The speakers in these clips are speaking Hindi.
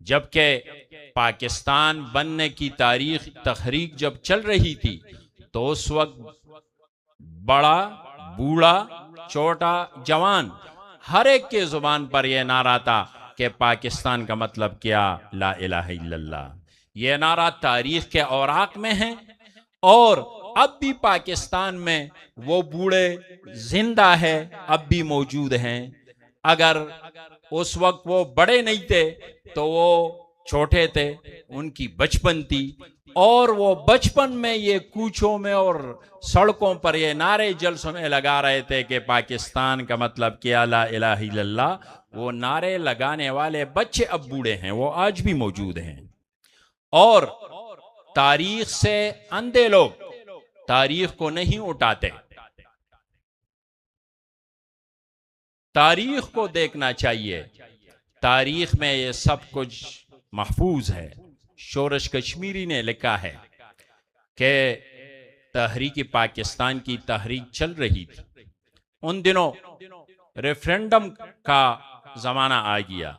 जबकि पाकिस्तान बनने की तहरीक जब चल रही थी तो उस वक्त बड़ा, बूढ़ा, छोटा, जवान, हर एक के जुबान पर यह नारा था कि पाकिस्तान का मतलब क्या, ला इलाहा इल्लल्लाह। यह नारा तारीख के औराक में है और अब भी पाकिस्तान में वो बूढ़े जिंदा है, अब भी मौजूद हैं। अगर उस वक्त वो बड़े नहीं थे तो वो छोटे थे, उनकी बचपन थी और वो बचपन में ये कूचों में और सड़कों पर ये नारे जलसों में लगा रहे थे कि पाकिस्तान का मतलब क्या, ला इलाहा इल्लल्लाह। वो नारे लगाने वाले बच्चे अब बूढ़े हैं, वो आज भी मौजूद हैं। और तारीख से अंधे लोग तारीख को नहीं उठाते, तारीख को देखना चाहिए। तारीख में ये सब कुछ महफूज है। शोरश कश्मीरी ने लिखा है कि तहरीक पाकिस्तान की तहरीक चल रही थी, उन दिनों रेफरेंडम का जमाना आ गया,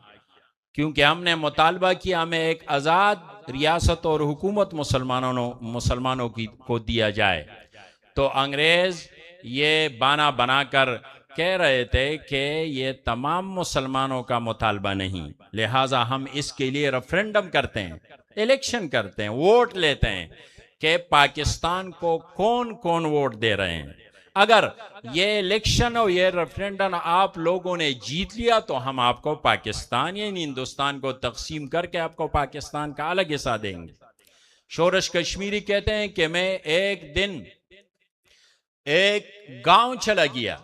क्योंकि हमने मुतालबा किया हमें एक आज़ाद रियासत और हुकूमत मुसलमानों को दिया जाए। तो अंग्रेज ये बाना बनाकर कह रहे थे कि ये तमाम मुसलमानों का मुतालबा नहीं, लिहाजा हम इसके लिए रेफरेंडम करते हैं, इलेक्शन करते हैं, वोट लेते हैं कि पाकिस्तान को कौन कौन वोट दे रहे हैं। अगर ये इलेक्शन और ये रेफरेंडम आप लोगों ने जीत लिया तो हम आपको पाकिस्तान यानी हिंदुस्तान को तकसीम करके आपको पाकिस्तान का अलग हिस्सा देंगे। शोरश कश्मीरी कहते हैं कि मैं एक दिन एक गांव चला गया,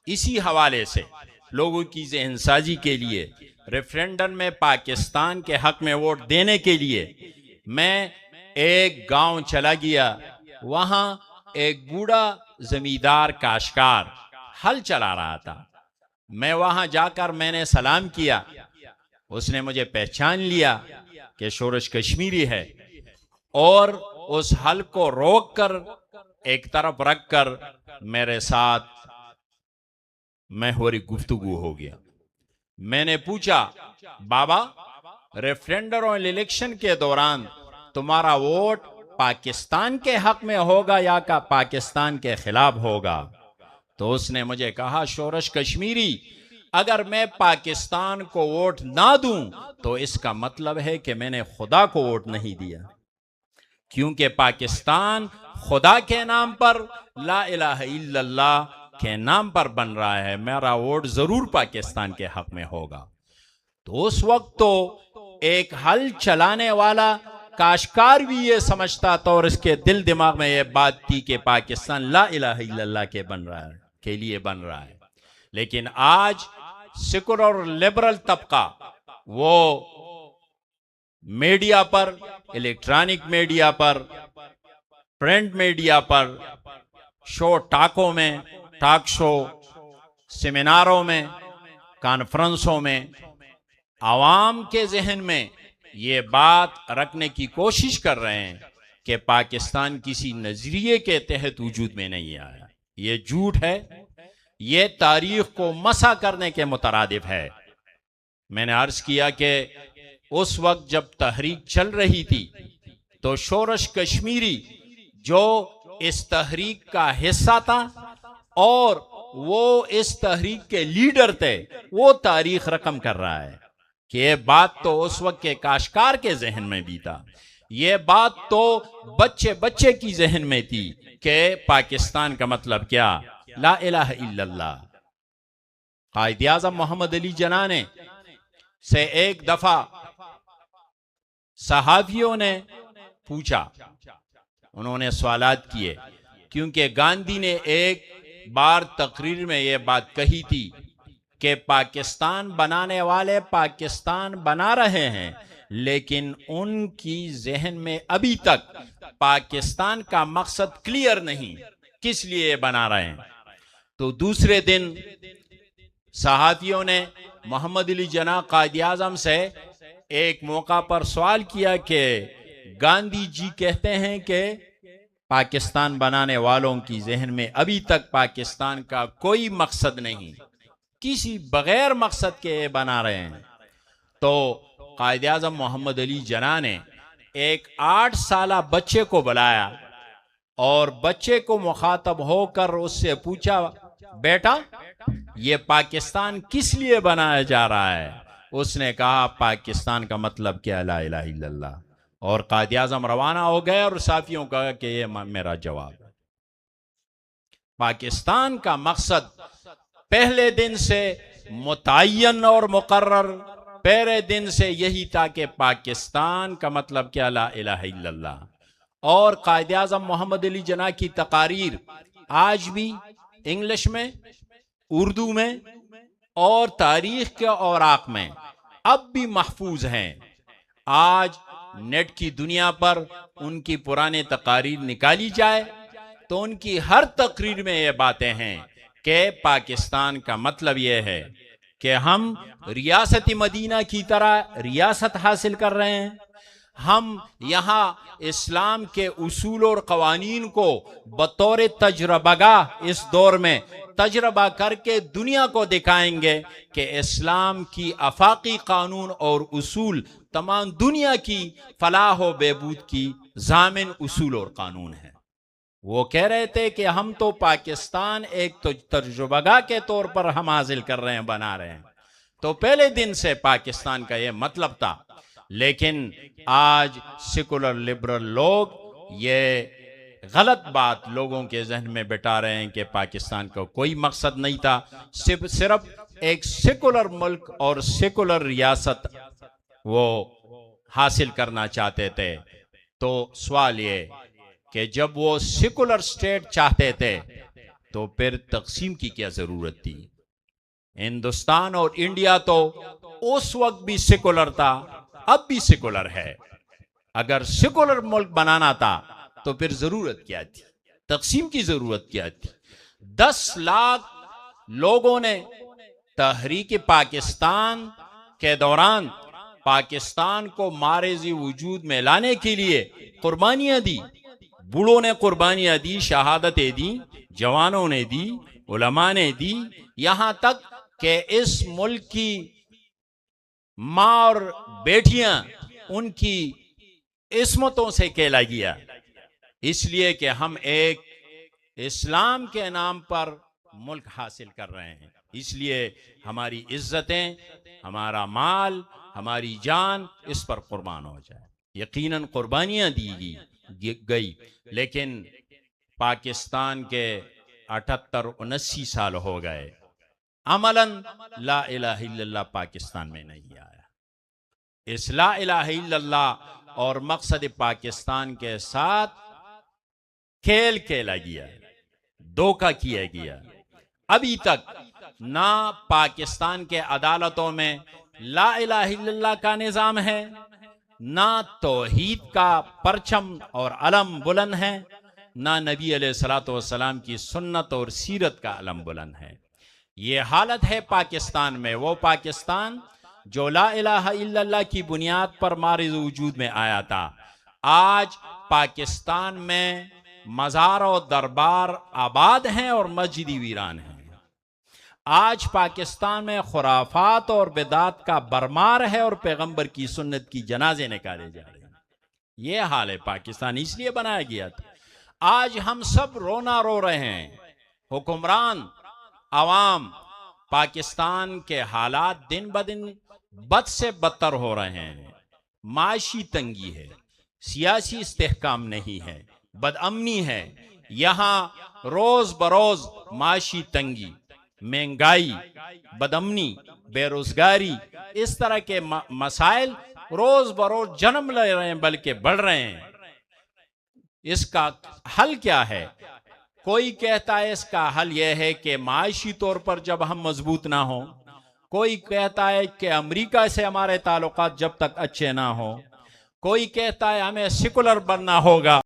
इसी हवाले से लोगों की ज़हनसाजी के लिए, रेफरेंडम में पाकिस्तान के हक में वोट देने के लिए मैं एक गांव चला गया। वहां एक बूढ़ा जमींदार काश्तकार हल चला रहा था। मैं वहां जाकर मैंने सलाम किया, उसने मुझे पहचान लिया कि शोरश कश्मीरी है और उस हल को रोक कर एक तरफ रखकर मेरे साथ महवरी गुफ्तगू हो गया। मैंने पूछा, बाबा रेफरेंडम और इलेक्शन के दौरान तुम्हारा वोट पाकिस्तान के हक में होगा या का पाकिस्तान के खिलाफ होगा? तो उसने मुझे कहा, शोरश कश्मीरी, अगर मैं पाकिस्तान को वोट ना दूं तो इसका मतलब है कि मैंने खुदा को वोट नहीं दिया, क्योंकि पाकिस्तान खुदा के नाम पर, ला इलाहा इल्लल्लाह के नाम पर बन रहा है। मेरा वोट जरूर पाकिस्तान के हक में होगा। तो उस वक्त तो एक हल चलाने वाला काश्तकार भी ये समझता था और इसके दिल दिमाग में ये बात थी कि पाकिस्तान ला इलाहा इल्लल्लाह के लिए बन रहा है। लेकिन आज सेकुलर और लिबरल तबका वो मीडिया पर, इलेक्ट्रॉनिक मीडिया पर, प्रिंट मीडिया पर, शो टाकों में, टॉक शो, सेमिनारों में, कॉन्फ्रेंसों में आवाम के जहन में ये बात रखने की कोशिश कर रहे हैं कि पाकिस्तान किसी नजरिए के तहत वजूद में नहीं आया। ये झूठ है, ये तारीख को मसा करने के मुतरादिफ है। मैंने अर्ज किया कि उस वक्त जब तहरीक चल रही थी तो शोरश कश्मीरी जो इस तहरीक का हिस्सा था और वो इस तहरीक के लीडर थे, वो तारीख रकम कर रहा है कि ये बात तो उस वक्त के काश्तकार के जहन में भी था, ये बात तो बच्चे बच्चे की जहन में थी कि पाकिस्तान का मतलब क्या, ला इलाहा इल्लल्लाह। कायद आज़म मोहम्मद अली जिन्ना ने से एक दफा सहाफियों ने पूछा, उन्होंने सवालात किए, क्योंकि गांधी ने एक बार तकरीर में यह बात कही थी कि पाकिस्तान बनाने वाले पाकिस्तान बना रहे हैं, लेकिन उनकी जहन में अभी तक पाकिस्तान का मकसद क्लियर नहीं, किस लिए बना रहे हैं। तो दूसरे दिन सहाफियों ने मोहम्मद अली जिन्ना कायद आज़म से एक मौका पर सवाल किया कि गांधी जी कहते हैं कि पाकिस्तान बनाने वालों की जहन में अभी तक पाकिस्तान का कोई मकसद नहीं, किसी बगैर मकसद के बना रहे हैं। तो कायद आज़म मोहम्मद अली जना ने एक 8 साला बच्चे को बुलाया और बच्चे को मुखातब होकर उससे पूछा, बेटा ये पाकिस्तान किस लिए बनाया जा रहा है? उसने कहा, पाकिस्तान का मतलब क्या, ला इलाहा इल्लल्लाह। और कायद आज़म रवाना हो गए और साफियों का कि ये मेरा जवाब है। पाकिस्तान का मकसद पहले दिन से मुतय्यन और मुकर्रर, पहले दिन से यही था कि पाकिस्तान का मतलब क्या, ला इलाहा इल्लल्लाह। और कायद आज़म मोहम्मद अली जना की तकारीर आज भी इंग्लिश में, उर्दू में और तारीख के औराक में अब भी महफूज हैं। आज नेट की दुनिया पर उनकी पुराने तकारीर निकाली जाए तो उनकी हर तकरीर में ये बातें हैं कि पाकिस्तान का मतलब यह है कि हम रियासती मदीना की तरह रियासत हासिल कर रहे हैं। हम यहाँ इस्लाम के उसूल और कवानीन को बतौर तजरबगा इस दौर में तजरबा करके दुनिया को दिखाएंगे कि इस्लाम की आफाकी कानून और उसूल तमाम दुनिया की फलाह व बेबूद की जामिन उसूल और कानून है। वो कह रहे थे कि हम तो पाकिस्तान एक तो तजुर्बा के तौर पर हम हासिल कर रहे हैं, बना रहे हैं। तो पहले दिन से पाकिस्तान का यह मतलब था। लेकिन आज सेकुलर लिबरल लोग ये गलत बात लोगों के जहन में बिठा रहे हैं कि पाकिस्तान का कोई मकसद नहीं था, सिर्फ एक सेकुलर मुल्क और सेकुलर रियासत वो हासिल करना चाहते थे। तो सवाल ये कि जब वो सेकुलर स्टेट चाहते थे तो फिर तकसीम की क्या जरूरत थी? हिंदुस्तान और इंडिया तो उस वक्त भी सेकुलर था, अब भी सेकुलर है। अगर सेकुलर मुल्क बनाना था तो फिर जरूरत क्या थी, तकसीम की जरूरत क्या थी? 10 लाख लोगों ने तहरीक पाकिस्तान के दौरान पाकिस्तान को मारेज़ी वजूद में लाने के लिए कुर्बानियां दी। बूढ़ों ने कुर्बानियां दी, शहादतें दी, जवानों ने दी, उलमा ने दी, यहां तक कि इस मुल्क की माँ और बेटियां उनकी इस्मतों से केला गया, इसलिए कि हम एक इस्लाम के नाम पर मुल्क हासिल कर रहे हैं। इसलिए हमारी इज्जतें, हमारा माल, हमारी जान इस पर कुर्बान हो जाए। यकीनन कुर्बानियां दी गई, लेकिन पाकिस्तान के 78-79 साल हो गए, अमलन ला इलाहा इल्लल्लाह पाकिस्तान में नहीं आया। इस ला इलाहा इल्लल्लाह और मकसद पाकिस्तान के साथ खेल खेला गया, धोखा किया गया। अभी तक ना पाकिस्तान के अदालतों में ला इलाहा इल्लल्लाह का निजाम है, ना तौहीद का परचम और अलम बुलंद है, ना नबी अलैहिस्सलातु वस्सलाम की सुन्नत और सीरत का अलम बुलंद है। ये हालत है पाकिस्तान में। वो पाकिस्तान जो ला इलाहा इल्लल्लाह की बुनियाद पर मारिज़ वजूद में आया था, आज पाकिस्तान में मज़ार और दरबार आबाद हैं और मस्जिदी वीरान हैं। आज पाकिस्तान में खुराफात और बिदात का बरमार है और पैगंबर की सुन्नत की जनाजे निकाले जा रहे हैं। ये हाल है पाकिस्तान, इसलिए बनाया गया था। आज हम सब रोना रो रहे हैं, हुक्मरान, अवाम, पाकिस्तान के हालात दिन ब दिन बद से बदतर हो रहे हैं। माशी तंगी है, सियासी इस्तेहकाम नहीं है, बदअमनी है। यहाँ रोज बरोज माशी तंगी, महंगाई, बदअमनी, बेरोजगारी, इस तरह के मसाइल रोज बरोज जन्म ले रहे हैं, बल्कि बढ़ रहे हैं। इसका हल क्या है? कोई कहता है इसका हल यह है कि माशी तौर पर जब हम मजबूत ना हो, कोई कहता है कि अमेरिका से हमारे ताल्लुकात जब तक अच्छे ना हो, कोई कहता है हमें सेकुलर बनना होगा।